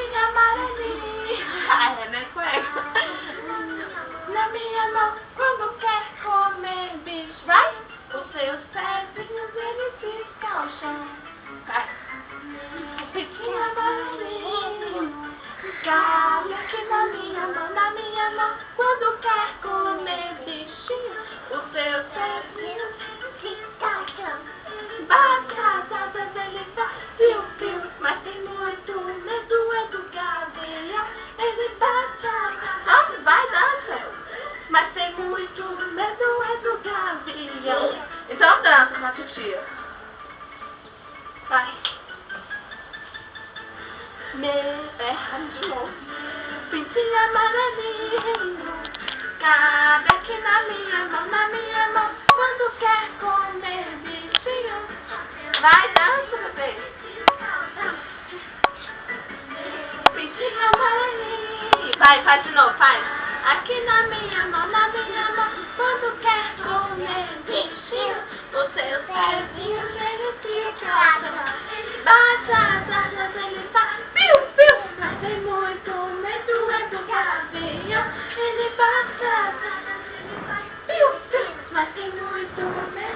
bichinho amarelinho. É, né, cueca? Na minha mão, quando quer comer bicho, vai? Os seus pezinhos, eles ficam ao chão. Vai. Bichinho amarelinho, cabe aqui na minha mão, quando quer comer bichinho, os seus pezinhos ficam ao chão. Bate as asas, ele faz piu-piu, mas tem muito medo, é do gavião. Ele bate as asas, vai dança, mas tem muito medo, é do gavião. Então dança, na titia. Vai. De novo. Pintinho amarelinho, cabe aqui na minha mão, quando quer comer bichinho. Vai, dança, bebê. Pintinho amarelinho. Vai, faz de novo, faz. Aqui na minha mão, quando quer comer bichinho, os seus pezinhos, eles ficam lá. Bate as asas, ele faz piu-piu, mas tem muito medo, é do gavião. Ele bate as asas, ele faz piu-piu, mas tem muito medo.